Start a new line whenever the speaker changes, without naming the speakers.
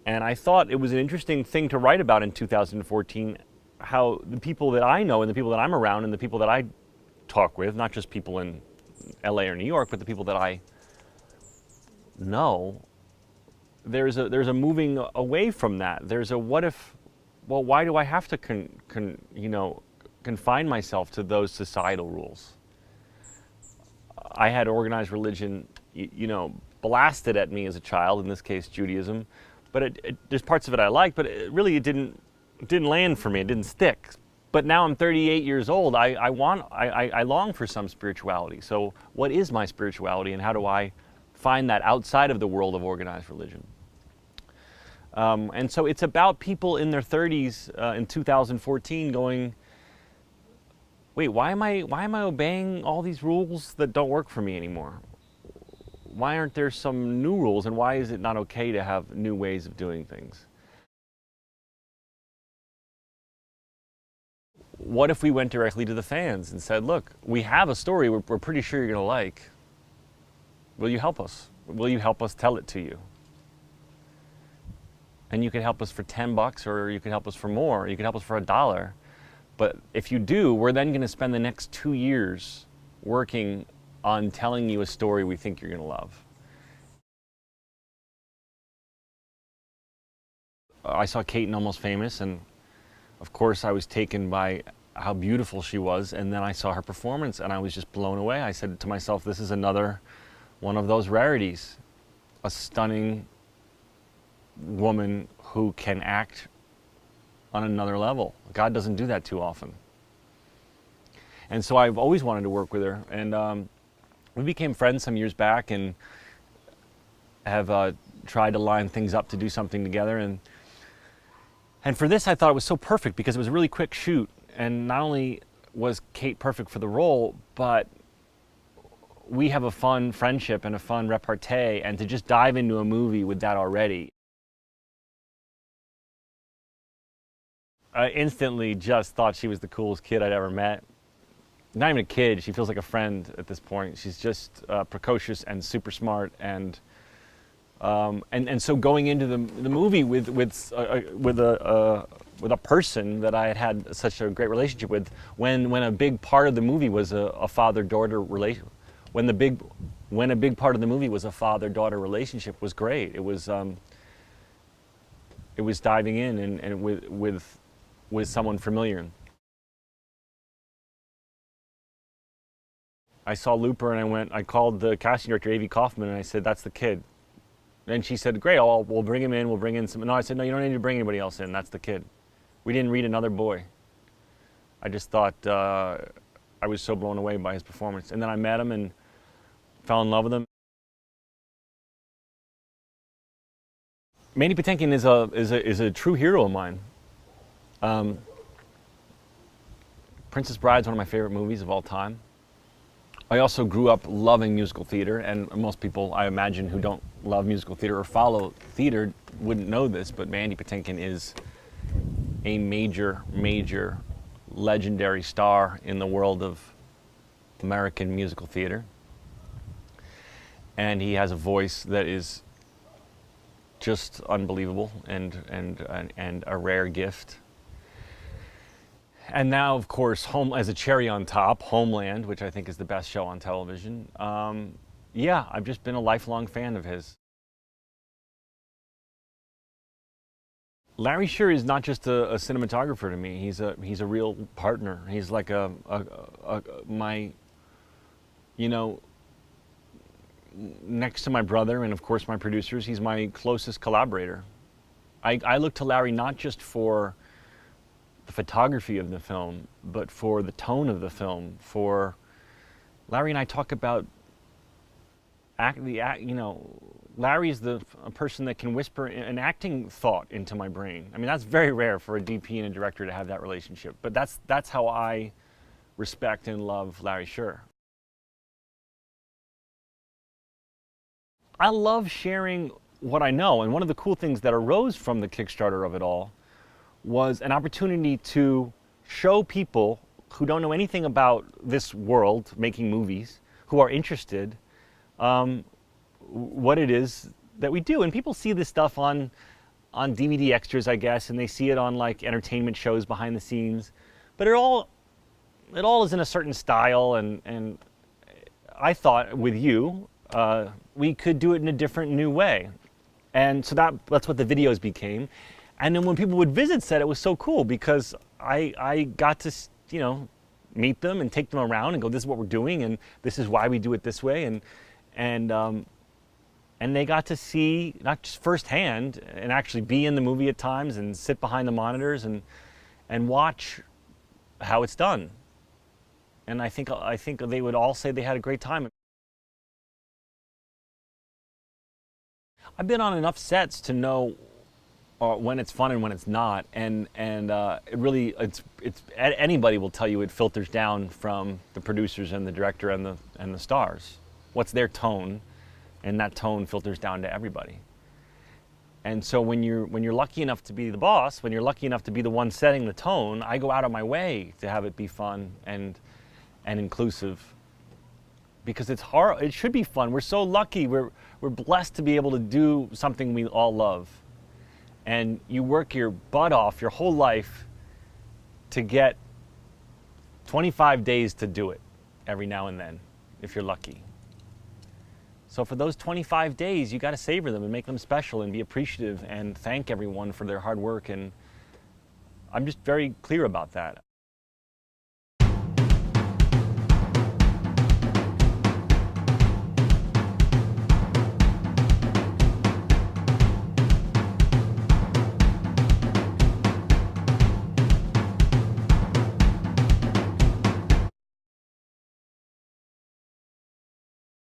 And I thought it was an interesting thing to write about in 2014, how the people that I know and the people that I'm around and the people that I talk with, not just people in LA or New York, but the people that I know, there's a moving away from that. There's a what if, well, why do I have to confine myself to those societal rules? I had organized religion, blasted at me as a child, in this case Judaism, but there's parts of it I like, but it didn't land for me. It didn't stick. But now I'm 38 years old. I long for some spirituality. So what is my spirituality, and how do I find that outside of the world of organized religion? And so it's about people in their 30s in 2014 going, wait, why am I obeying all these rules that don't work for me anymore? Why aren't there some new rules, and why is it not okay to have new ways of doing things? What if we went directly to the fans and said, look, we have a story we're pretty sure you're going to like. Will you help us? Will you help us tell it to you? And you could help us for $10, or you could help us for more. You could help us for $1. But if you do, we're then going to spend the next 2 years working on telling you a story we think you're going to love. I saw Kate in Almost Famous, and of course I was taken by how beautiful she was, and then I saw her performance and I was just blown away. I said to myself, this is another one of those rarities. A stunning woman who can act on another level. God doesn't do that too often. And so I've always wanted to work with her, and we became friends some years back and have tried to line things up to do something together. And for this I thought it was so perfect because it was a really quick shoot, and not only was Kate perfect for the role, but we have a fun friendship and a fun repartee, and to just dive into a movie with that already, I instantly just thought she was the coolest kid I'd ever met. Not even a kid, she feels like a friend at this point. She's just precocious and super smart, and so going into the movie with a person that I had had such a great relationship with, when a big part of the movie was a father-daughter relation, when a big part of the movie was a father-daughter relationship, was great. It was diving in and with someone familiar. I saw Looper and I called the casting director, A.V. Kaufman, and I said, that's the kid. And she said, great, we'll bring him in, we'll bring in some. No, I said, no, you don't need to bring anybody else in, that's the kid. We didn't read another boy. I just thought, I was so blown away by his performance. And then I met him and fell in love with him. Mandy Patinkin is a true hero of mine. Princess Bride is one of my favorite movies of all time. I also grew up loving musical theater, and most people, I imagine, who don't love musical theater or follow theater wouldn't know this, but Mandy Patinkin is a major, major legendary star in the world of American musical theater. And he has a voice that is just unbelievable and a rare gift. And now, of course, as a cherry on top, Homeland, which I think is the best show on television. Yeah, I've just been a lifelong fan of his. Larry Sher is not just a cinematographer to me. He's a real partner. He's like my, next to my brother and of course my producers, he's my closest collaborator. I look to Larry not just for the photography of the film, but for the tone of the film. Larry and I talk about Larry is a person that can whisper an acting thought into my brain. I mean, that's very rare for a DP and a director to have that relationship, but that's how I respect and love Larry Sher. I love sharing what I know, and one of the cool things that arose from the Kickstarter of it all was an opportunity to show people who don't know anything about this world, making movies, who are interested, what it is that we do. And people see this stuff on on DVD extras, I guess, and they see it on like entertainment shows behind the scenes. But it all is in a certain style, and I thought with you, we could do it in a different, new way. And so that's what the videos became. And then when people would visit set, it was so cool because I got to, meet them and take them around and go, this is what we're doing, and this is why we do it this way. And they got to see, not just firsthand, and actually be in the movie at times and sit behind the monitors and watch how it's done. And I think they would all say they had a great time. I've been on enough sets to know when it's fun and when it's not, and it really, anybody will tell you it filters down from the producers and the director and the stars. What's their tone, and that tone filters down to everybody. And so when you're lucky enough to be the boss, when you're lucky enough to be the one setting the tone, I go out of my way to have it be fun and inclusive, because it's hard. It should be fun. We're so lucky. We're blessed to be able to do something we all love. And you work your butt off your whole life to get 25 days to do it every now and then, if you're lucky. So for those 25 days, you got to savor them and make them special and be appreciative and thank everyone for their hard work. And I'm just very clear about that.